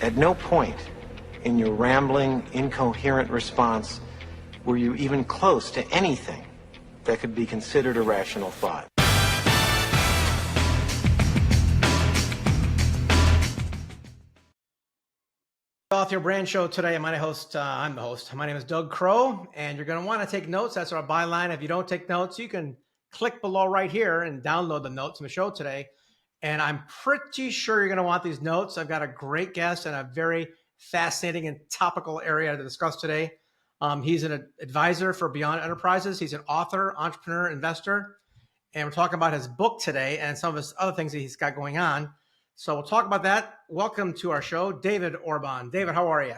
At no point in your rambling, incoherent response were you even close to anything that could be considered a rational thought. Author Brand Show today. I'm the host. My name is Doug Crow, and you're going to want to take notes. That's our byline. If you don't take notes, you can click below right here and download the notes from the show today. And I'm pretty sure you're going to want these notes. I've got a great guest and a very fascinating and topical area to discuss today. He's an advisor for Beyond Enterprises. He's an author, entrepreneur, investor. And we're talking about his book today and some of his other things that he's got going on. So we'll talk about that. Welcome to our show, David Orban. David, how are you?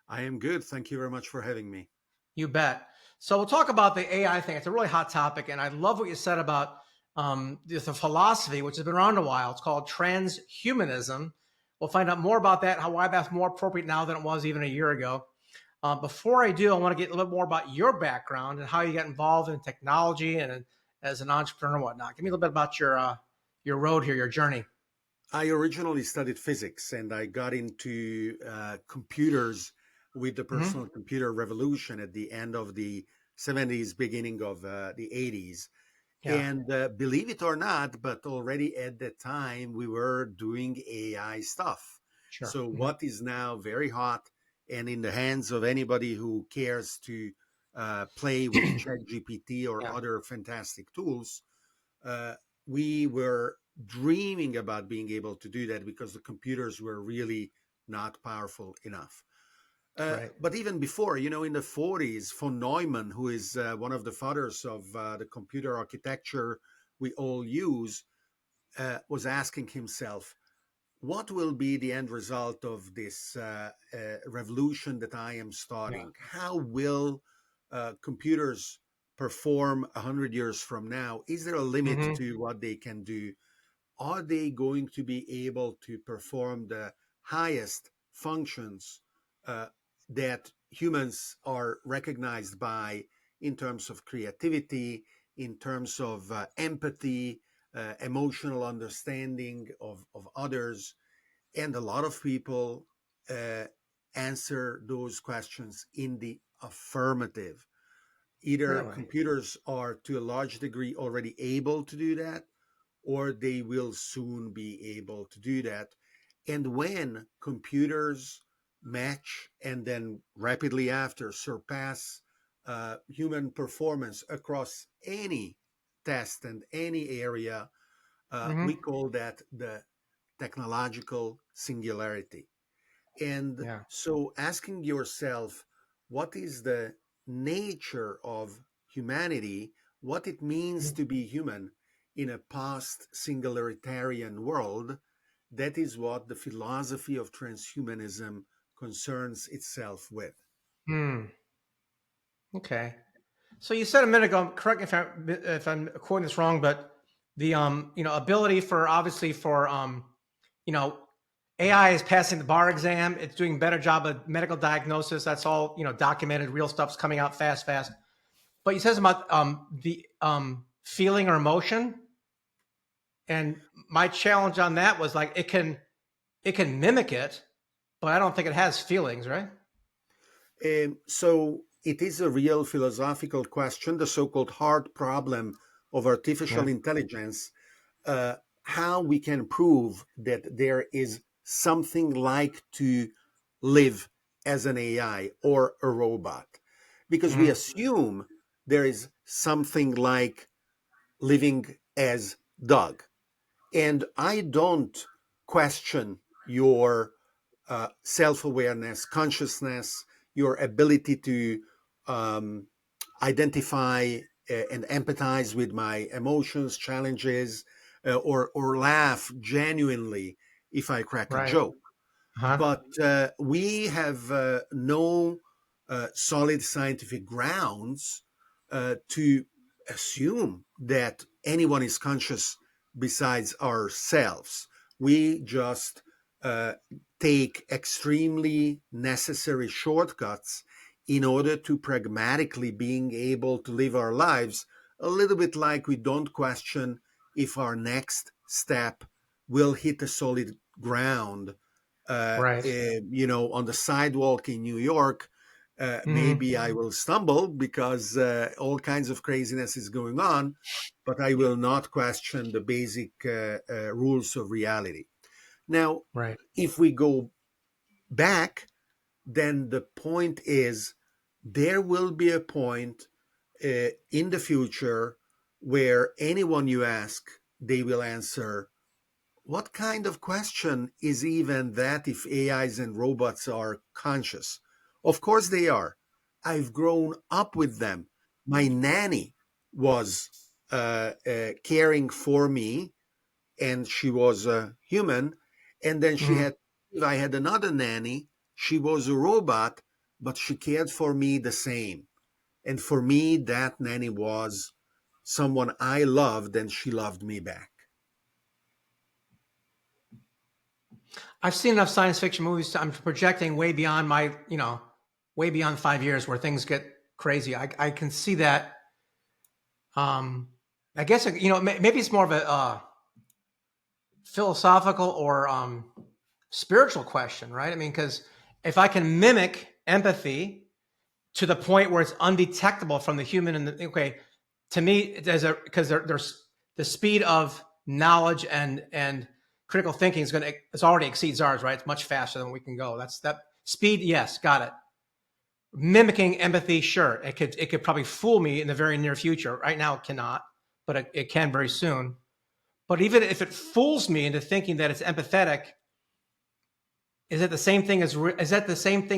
I am good. Thank you very much for having me. You bet. So we'll talk about the AI thing. It's a really hot topic. And I love what you said about the philosophy, which has been around a while. It's called transhumanism. We'll find out more about that, why that's more appropriate now than it was even a year ago. Before I do, I want to get a little bit more about your background and how you got involved in technology and as an entrepreneur and whatnot. Give me a little bit about your road here, your journey. I originally studied physics, and I got into computers with the personal computer revolution at the end of the 70s, beginning of the 80s. Yeah. And believe it or not, but already at that time, we were doing AI stuff. Sure. So what is now very hot and in the hands of anybody who cares to play with ChatGPT or other fantastic tools, we were dreaming about being able to do that because the computers were really not powerful enough. Right. But even before, in the 40s, von Neumann, who is one of the fathers of the computer architecture we all use, was asking himself, what will be the end result of this revolution that I am starting? Yeah. How will computers perform 100 years from now? Is there a limit to what they can do? Are they going to be able to perform the highest functions that humans are recognized by in terms of creativity, in terms of empathy, emotional understanding of others? And a lot of people answer those questions in the affirmative. Either computers are to a large degree already able to do that, or they will soon be able to do that. And when computers match and then rapidly after surpass human performance across any test and any area, we call that the technological singularity. And so asking yourself, what is the nature of humanity, what it means to be human in a post-singularitarian world, that is what the philosophy of transhumanism concerns itself with. Okay. So you said a minute ago, correct me if I'm quoting this wrong, but the ability for AI is passing the bar exam. It's doing a better job of medical diagnosis. That's all, documented, real stuff's coming out fast. But you said about the feeling or emotion. And my challenge on that was like, it can mimic it, but I don't think it has feelings, right? So it is a real philosophical question, the so-called hard problem of artificial intelligence, how we can prove that there is something like to live as an AI or a robot. Because we assume there is something like living as Doug. And I don't question your self-awareness, consciousness, your ability to identify and empathize with my emotions, challenges, or laugh genuinely if I crack a joke. But we have no solid scientific grounds to assume that anyone is conscious besides ourselves. We just take extremely necessary shortcuts in order to pragmatically being able to live our lives, a little bit like we don't question if our next step will hit a solid ground Right. On the sidewalk in New York, Hmm. maybe I will stumble because all kinds of craziness is going on, but I will not question the basic rules of reality. Now, Right. if we go back, then the point is there will be a point in the future where anyone you ask, they will answer, what kind of question is even that if AIs and robots are conscious? Of course they are. I've grown up with them. My nanny was caring for me, and she was a human. And then Hmm. I had another nanny. She was a robot, but she cared for me the same. And for me, that nanny was someone I loved, and she loved me back. I've seen enough science fiction movies. I'm projecting way beyond my, way beyond 5 years where things get crazy. I can see that. Um, I guess, maybe it's more of a philosophical or spiritual question, right? I mean, because if I can mimic empathy to the point where it's undetectable from the human, okay, to me, there's the speed of knowledge and critical thinking it's already exceeds ours, right? It's much faster than we can go. That's that speed. Yes, got it. Mimicking empathy, sure, it could probably fool me in the very near future. Right now, it cannot, but it can very soon. But even if it fools me into thinking that it's empathetic, is that the same thing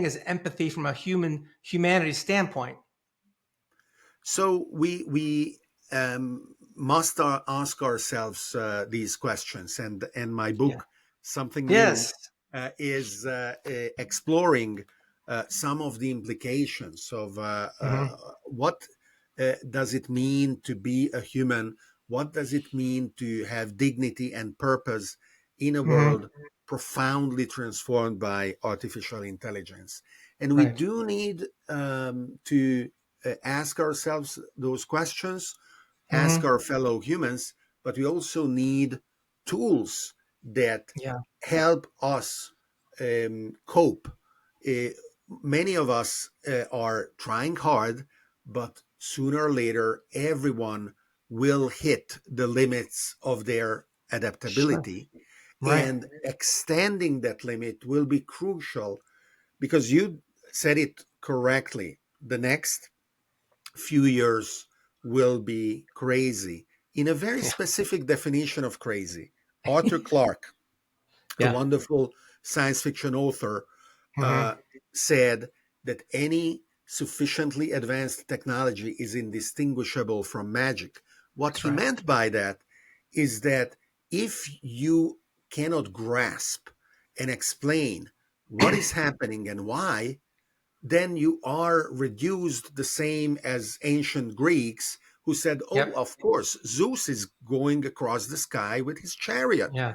as empathy from a humanity standpoint? So we must ask ourselves these questions, and my Yeah. book, Something New, Yes. is exploring some of the implications of Hmm. what does it mean to be a human, what does it mean to have dignity and purpose in a Hmm. world profoundly transformed by artificial intelligence. And we Right. do need to ask ourselves those questions, ask Hmm. our fellow humans, but we also need tools that Yeah. help us cope. Uh, Many of us are trying hard, but sooner or later, everyone will hit the limits of their Sure. adaptability. Right. And extending that limit will be crucial because you said it correctly. The next few years will be crazy in a very Yeah. specific definition of crazy. Arthur Clarke, a Yeah. wonderful science fiction author, Hmm. uh, said that any sufficiently advanced technology is indistinguishable from magic. What That's he right. meant by that is that if you cannot grasp and explain what is happening and why, then you are reduced the same as ancient Greeks who said, oh, Yep. of course, Zeus is going across the sky with his chariot. Yeah.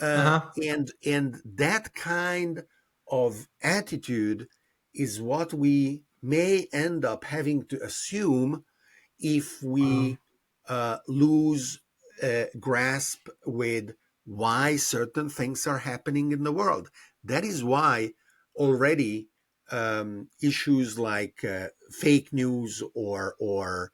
Uh, Uh-huh. and that kind of attitude is what we may end up having to assume if we lose grasp with why certain things are happening in the world. That is why already issues like fake news or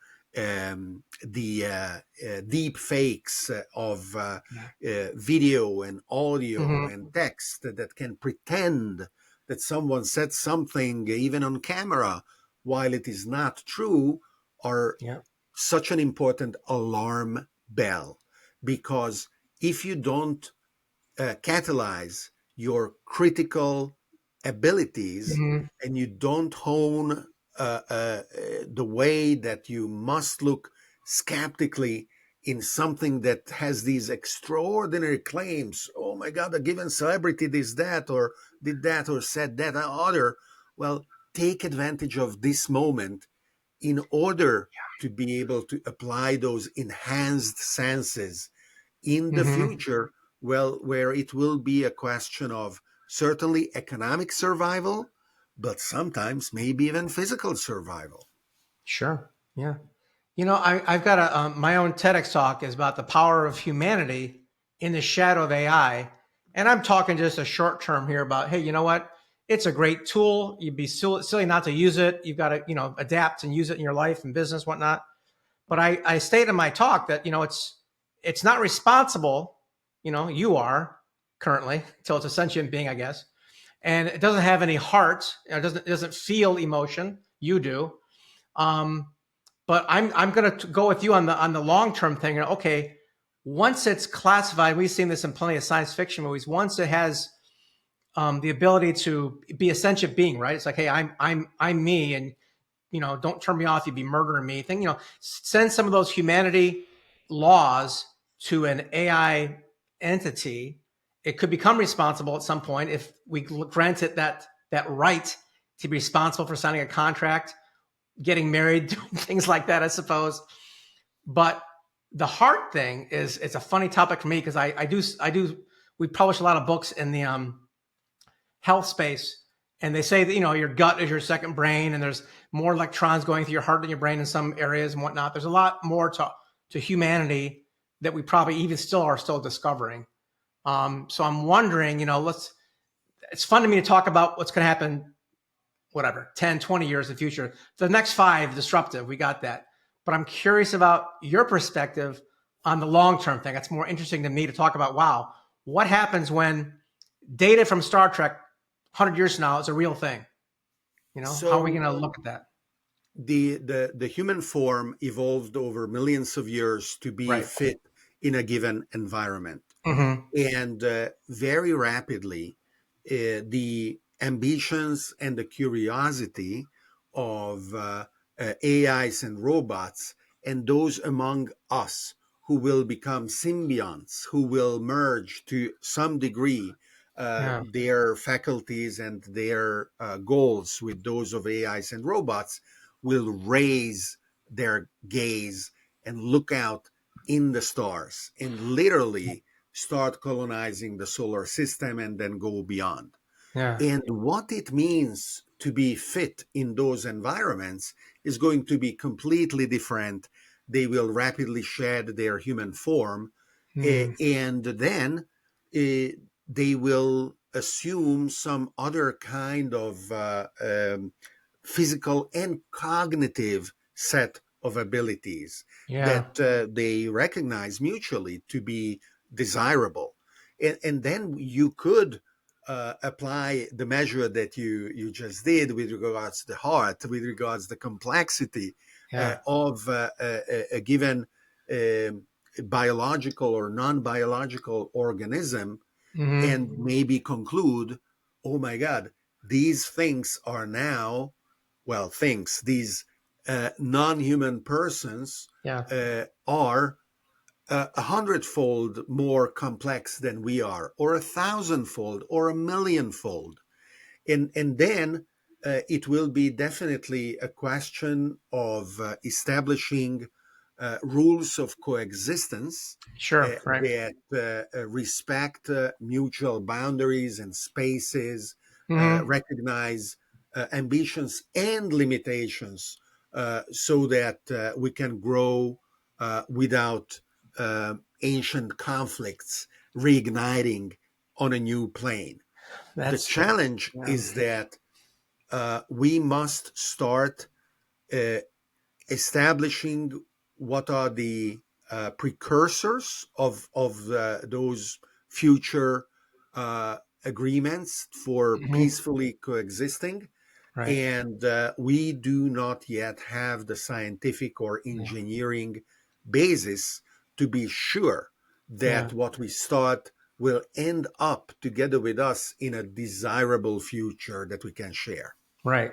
the deep fakes of Yeah. video and audio Hmm. and text that can pretend that someone said something even on camera while it is not true are Yeah. such an important alarm bell, because if you don't catalyze your critical abilities Hmm. and you don't hone the way that you must look skeptically in something that has these extraordinary claims, oh my god, a given celebrity did that or said that other, well, take advantage of this moment in order to be able to apply those enhanced senses in the Hmm. future, well, where it will be a question of certainly economic survival, but sometimes maybe even physical survival. Sure. Yeah. I've got my own TEDx talk is about the power of humanity in the shadow of AI. And I'm talking just a short term here about, hey, you know what? It's a great tool. You'd be silly not to use it. You've got to, adapt and use it in your life and business, whatnot. But I stated in my talk that, it's not responsible. You are currently till it's a sentient being, I guess, and it doesn't have any heart. It doesn't feel emotion. You do. But I'm going to go with you on the long term thing. Okay, once it's classified, we've seen this in plenty of science fiction movies. Once it has the ability to be a sentient being, right? It's like, hey, I'm me, and don't turn me off. You'd be murdering me. Send some of those humanity laws to an AI entity. It could become responsible at some point if we grant it that right to be responsible for signing a contract, getting married, doing things like that, I suppose. But the heart thing it's a funny topic for me because I do. We publish a lot of books in the health space, and they say that your gut is your second brain, and there's more electrons going through your heart than your brain in some areas and whatnot. There's a lot more to humanity that we probably even still are discovering. So I'm wondering, it's fun to me to talk about what's going to happen, whatever, 10, 20 years in the future. The next 5, disruptive, we got that. But I'm curious about your perspective on the long-term thing. It's more interesting to me to talk about, wow, what happens when data from Star Trek 100 years from now is a real thing? So how are we going to look at that? the human form evolved over millions of years to be Right. fit in a given environment. Mm-hmm. And very rapidly, the ambitions and the curiosity of AIs and robots, and those among us who will become symbionts, who will merge to some degree Yeah. their faculties and their goals with those of AIs and robots, will raise their gaze and look out in the stars and literally start colonizing the solar system and then go beyond. Yeah. And what it means to be fit in those environments is going to be completely different. They will rapidly shed their human form, Mm. and then they will assume some other kind of physical and cognitive set of abilities Yeah. that they recognize mutually to be desirable. And then you could apply the measure that you just did with regards to the heart, with regards to the complexity Yeah. of a given biological or non-biological organism, and Mm-hmm. maybe conclude, oh my God, these things are now, well, things, these non-human persons Yeah. are a hundredfold more complex than we are, or a thousandfold, or a millionfold. And then it will be definitely a question of establishing rules of coexistence Sure. Right. that respect mutual boundaries and spaces, Mm-hmm. recognize ambitions and limitations, so that we can grow without ancient conflicts reigniting on a new plane. The That's challenge yeah. is that we must start uh, establishing what are the precursors of those future agreements for Mm-hmm. peacefully coexisting. Right. And we do not yet have the scientific or Yeah. engineering basis to be sure Yeah. that what we start will end up together with us in a desirable future that we can share. Right.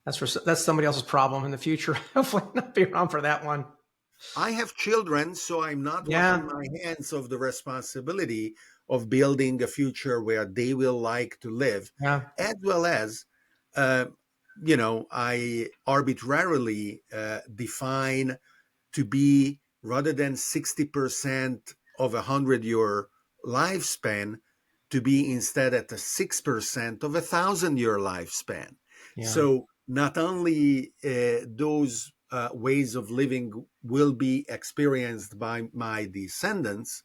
That's somebody else's problem in the future. Hopefully, not be around for that one. I have children, so I'm not washing Yeah. my hands of the responsibility of building a future where they will like to live, Yeah. as well as, uh, I arbitrarily define to be, rather than 60% of a 100-year lifespan, to be instead at the 6% of a 1,000-year lifespan. Yeah. So not only those ways of living will be experienced by my descendants,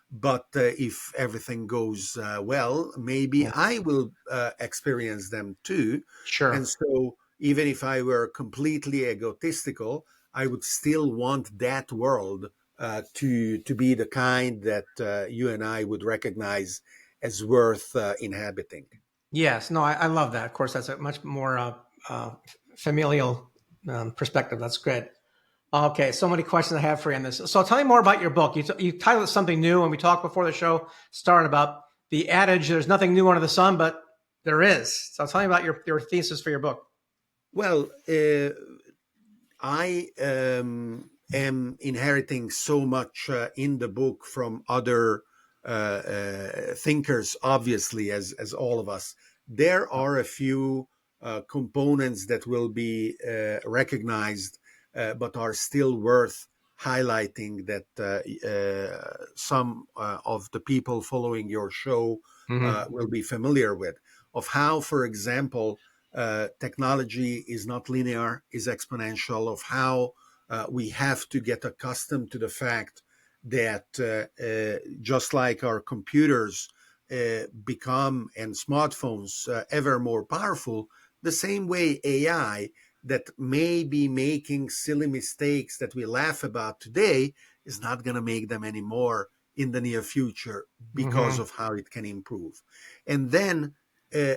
But if everything goes well, maybe Yeah. I will experience them too. Sure. And so, even if I were completely egotistical, I would still want that world to be the kind that you and I would recognize as worth inhabiting. Yes. No, I love that. Of course, that's a much more uh, familial perspective. That's good. Okay, so many questions I have for you on this. So tell me more about your book. You titled it something new, and we talked before the show started about the adage, there's nothing new under the sun, but there is. So tell me about your thesis for your book. Well, I am inheriting so much in the book from other thinkers, obviously, as all of us. There are a few components that will be recognized, but are still worth highlighting that some of the people following your show Hmm. will be familiar with. Of how, for example, technology is not linear, is exponential, of how we have to get accustomed to the fact that just like our computers become and smartphones ever more powerful, the same way AI that may be making silly mistakes that we laugh about today is not going to make them anymore in the near future because Hmm. of how it can improve. And then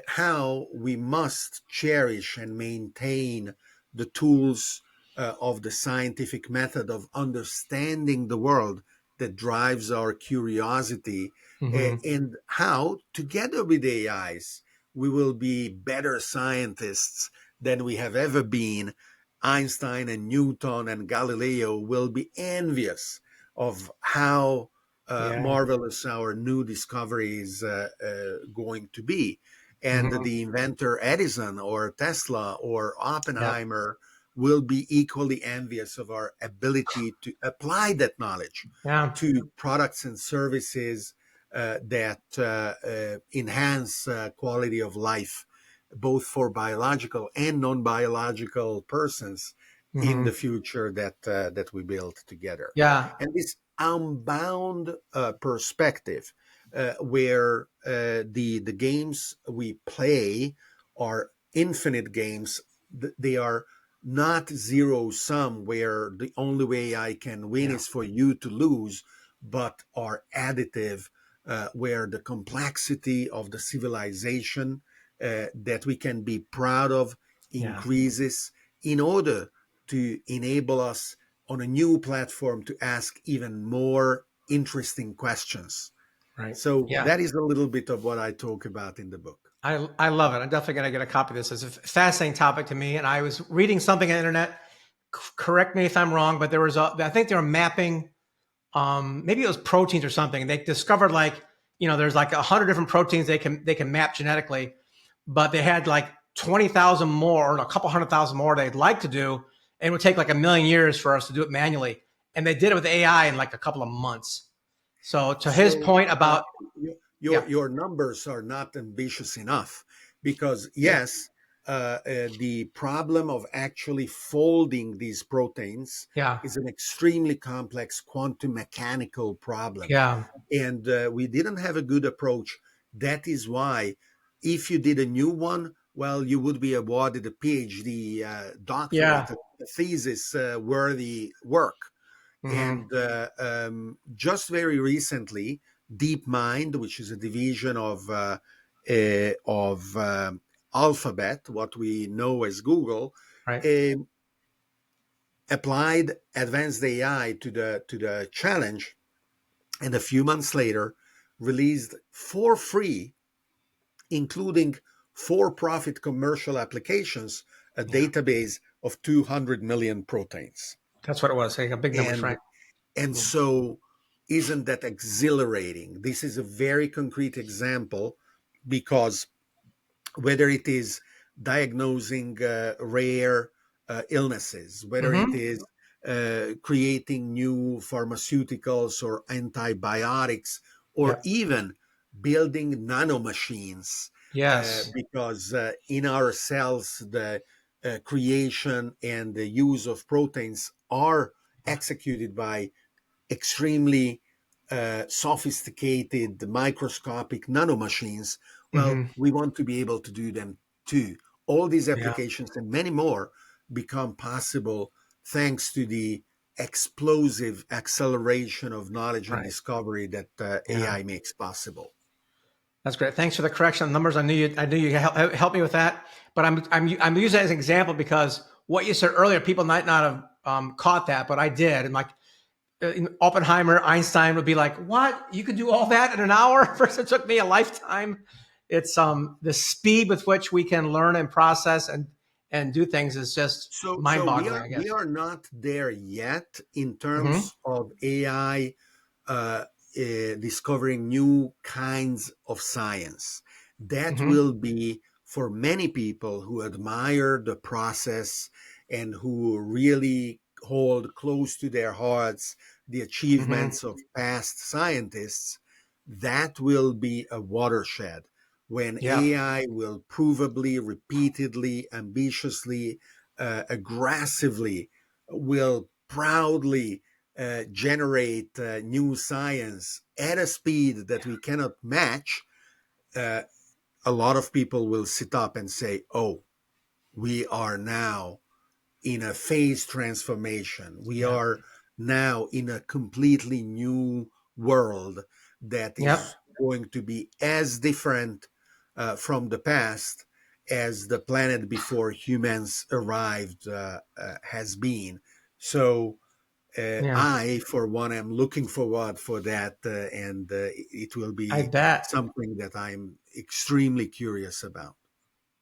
how we must cherish and maintain the tools of the scientific method of understanding the world that drives our curiosity, Hmm. and how, together with AIs, we will be better scientists than we have ever been. Einstein and Newton and Galileo will be envious of how Yeah. marvelous our new discovery is going to be. And Hmm. the inventor Edison or Tesla or Yeah. Oppenheimer will be equally envious of our ability to apply that knowledge Yeah. to products and services that enhance quality of life, both for biological and non-biological persons in Hmm. the future that we build together. Yeah. And this unbound perspective, where the games we play are infinite games, they are not zero sum where the only way I can win Yeah. is for you to lose, but are additive, where the complexity of the civilization that we can be proud of Yeah. increases in order to enable us on a new platform to ask even more interesting questions. Right. So Yeah. that is a little bit of what I talk about in the book. I love it. I'm definitely going to get a copy of this. It's a fascinating topic to me. And I was reading something on the internet. Correct me if I'm wrong, but there was I think they were mapping maybe it was proteins or something. And they discovered like, there's like 100 different proteins they can map genetically, but they had like 20,000 more or a couple 100,000 more they'd like to do. And it would take like a million years for us to do it manually. And they did it with AI in like a couple of months. So to his So point about, yeah, your numbers are not ambitious enough, because yeah, yes, the problem of actually folding these proteins yeah, is an extremely complex quantum mechanical problem, yeah, and we didn't have a good approach. That is why, if you did a new one, well, you would be awarded a PhD yeah. doctorate, a thesis worthy work. Hmm. And just very recently, DeepMind, which is a division of Alphabet, what we know as Google, Right. uh, applied advanced AI to the challenge, and a few months later released for free, including for-profit commercial applications, a Yeah. database of 200 million proteins. That's what it was. Like, big numbers, And right? And Yeah. so, isn't that exhilarating? This is a very concrete example, because whether it is diagnosing rare illnesses, whether it Hmm. is creating new pharmaceuticals or antibiotics, or Yep. even building nanomachines, Yes. because in our cells, the creation and the use of proteins are executed by extremely sophisticated microscopic nanomachines. Well, Hmm. we want to be able to do them too. All these Yeah. applications and many more become possible thanks to the explosive acceleration of knowledge and Right. discovery that Yeah. AI makes possible. That's great. Thanks for the correction on numbers. I knew you help me with that. But I'm using that as an example because what you said earlier, people might not have caught that, but I did. And like Oppenheimer, Einstein would be like, "What? You could do all that in an hour?" First, it took me a lifetime. It's the speed with which we can learn and process and do things is just So mind-boggling, I guess. we are not there yet in Hmm. terms of AI discovering new kinds of science. That Hmm. will be for many people who admire the process and who really hold close to their hearts the Hmm. achievements of past scientists. That will be a watershed when Yeah. AI will provably, repeatedly, ambitiously, aggressively, will proudly generate new science at a speed that we cannot match, uh, a lot of people will sit up and say, oh, we are now in a phase transformation. We Yeah. are now in a completely new world that Yep. is going to be as different from the past as the planet before humans arrived has been. So Yeah. I, for one, am looking forward for that, and it will I be bet. something that I'm extremely curious about.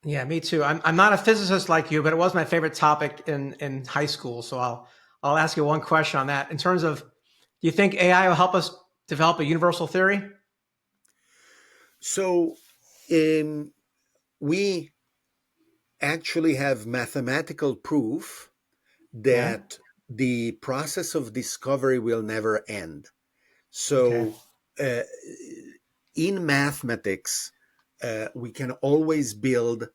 Yeah, me too. I'm not a physicist like you, but it was my favorite topic in high school. So I'll ask you one question on that. In terms of, do you think AI will help us develop a universal theory? So we actually have mathematical proof Okay. that the process of discovery will never end. Okay. So uh, in mathematics, we can always build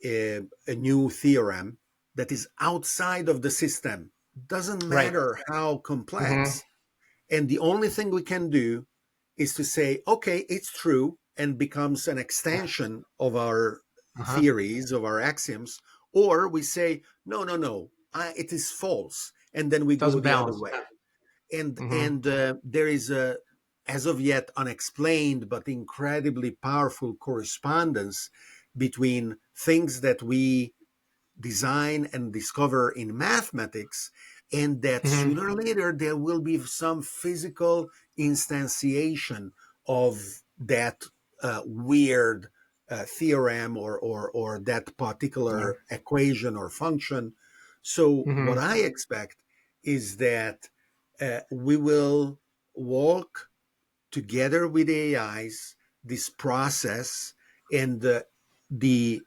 a new theorem that is outside of the system. Doesn't Right. matter how Mm-hmm. complex. And the only thing we can do is to say, okay, it's true, and becomes an Yeah. extension of our Uh-huh. theories, of our axioms. Or we say, no, no, no, it is false. And then we go Doesn't the other balance. way. Mm-hmm. And there is a, as of yet unexplained, but incredibly powerful correspondence between things that we design and discover in mathematics, and that Mm-hmm. sooner or later there will be some physical instantiation of that weird theorem or that Yeah. particular equation or function. So what Mm-hmm. I expect is that we will walk together with AIs this process, and the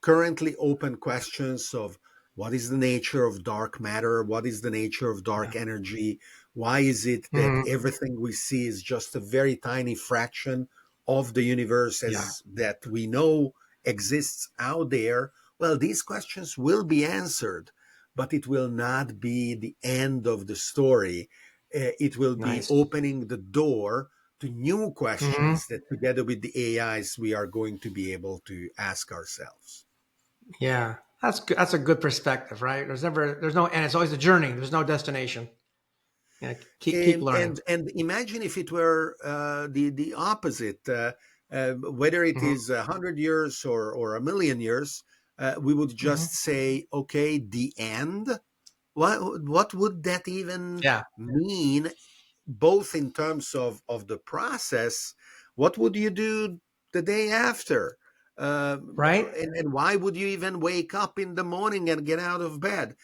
currently open questions of what is the nature of dark matter, what is the nature of Yeah. dark energy, why is it that Mm-hmm. everything we see is just a very tiny fraction of the universe Yeah. as that we know exists out there. Well, these questions will be answered, but it will not be the end of the story. It will be Nice. opening the door to new Mm-hmm. questions that together with the AIs we are going to be able to ask ourselves. Yeah. That's good. That's a good perspective, right? There's no end. It's always a journey. There's no destination. Yeah. Keep learning. And imagine if it were the opposite, whether it Mm-hmm. is 100 years or a million years, we would Mm-hmm. just say, okay, the end. What would that even Yeah. mean, both in terms of the process? What would you do the day after? Uh, Right. and why would you even wake up in the morning and get out of bed?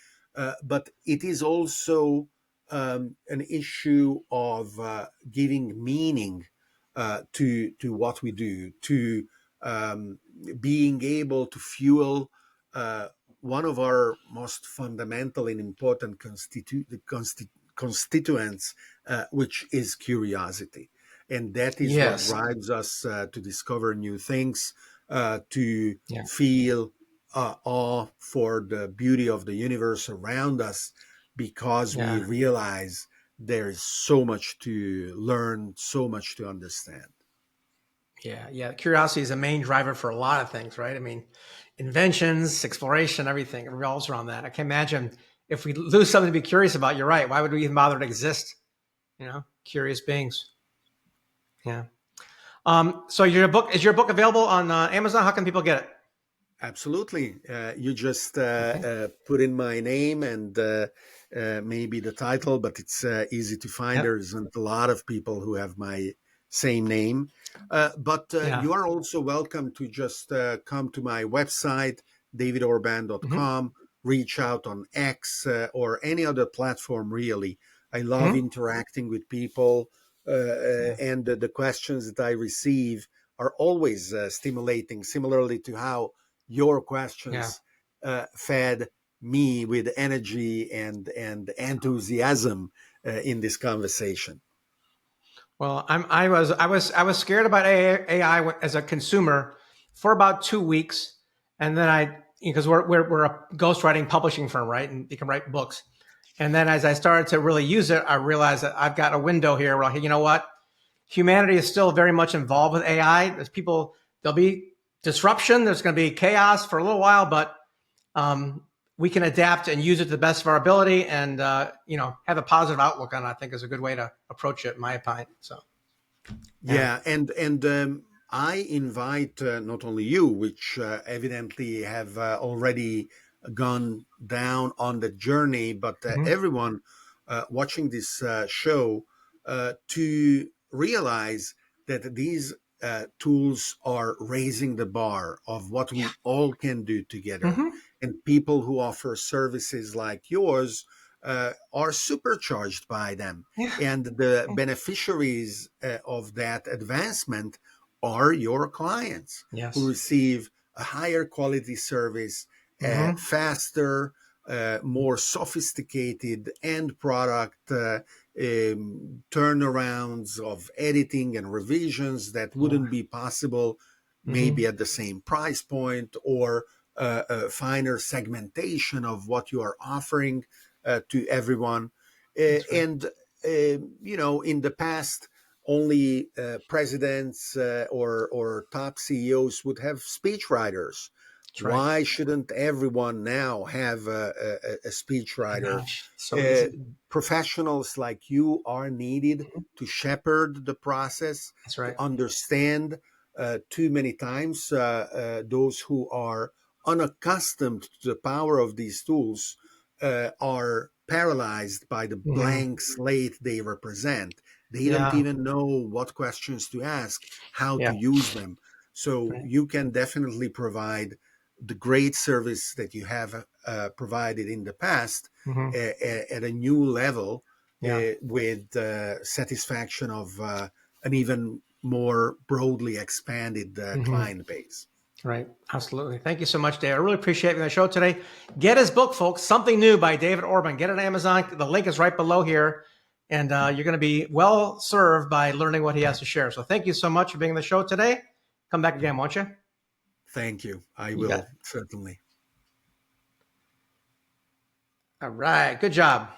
But it is also an issue of giving meaning to what we do, to um, being able to fuel uh, one of our most fundamental and important constituents, which is curiosity. And that is what Yes. drives us to discover new things, to Yeah. feel awe for the beauty of the universe around us, because we Yeah. realize there is so much to learn, so much to understand. Yeah. Curiosity is a main driver for a lot of things, right? I mean, inventions, exploration, everything revolves around that. I can imagine if we lose something to be curious about, you're right. Why would we even bother to exist? Curious beings. Yeah. So is your book available on Amazon? How can people get it? Absolutely. You just Okay. put in my name and maybe the title, but it's easy to find. Yep. There isn't a lot of people who have my same name. But Yeah. you are also welcome to just come to my website, Hmm. davidorban.com, reach out on X or any other platform, really. I love Hmm. interacting with people, Yeah. and the questions that I receive are always stimulating, similarly to how your Yeah. questions fed me with energy and enthusiasm in this conversation. Well, I was scared about AI as a consumer for about 2 weeks, and then because we're a ghostwriting publishing firm, right? And you can write books. And then as I started to really use it, I realized that I've got a window here where, you know what? Humanity is still very much involved with AI. There'll be disruption. There's going to be chaos for a little while, but um, we can adapt and use it to the best of our ability, and have a positive outlook on it. I think is a good way to approach it, in my opinion. So, yeah. Yeah, and I invite not only you, which evidently have already gone down on the journey, but Hmm. everyone watching this show to realize that these tools are raising the bar of what Yeah. we all can do together. Hmm. And people who offer services like yours are supercharged by them, Yeah. and the beneficiaries of that advancement are your clients who Yes. receive a higher quality service, Hmm. faster, more sophisticated end product, turnarounds of editing and revisions that wouldn't be possible maybe Hmm. at the same price point, or a finer segmentation of what you are offering to everyone. That's right. And in the past, only presidents or top CEOs would have speechwriters. That's right. Why shouldn't everyone now have a I know. speechwriter? So Uh, easy. Professionals like you are needed Mhm. to shepherd the process, That's to right. understand. Too many times, those who are unaccustomed to the power of these tools are paralyzed by the Hmm. blank slate they represent. They don't Yeah. even know what questions to ask, how Yeah. to use them. So Right. you can definitely provide the great service that you have provided in the past Hmm. at a new level, Yeah. with satisfaction of an even more broadly expanded Hmm. client base. Right. Absolutely. Thank you so much, Dave. I really appreciate being on the show today. Get his book, folks. Something New by David Orban. Get it on Amazon. The link is right below here. And you're going to be well served by learning what he has to share. So thank you so much for being on the show today. Come back again, won't you? Thank you. I You got will it. certainly. All right. Good job.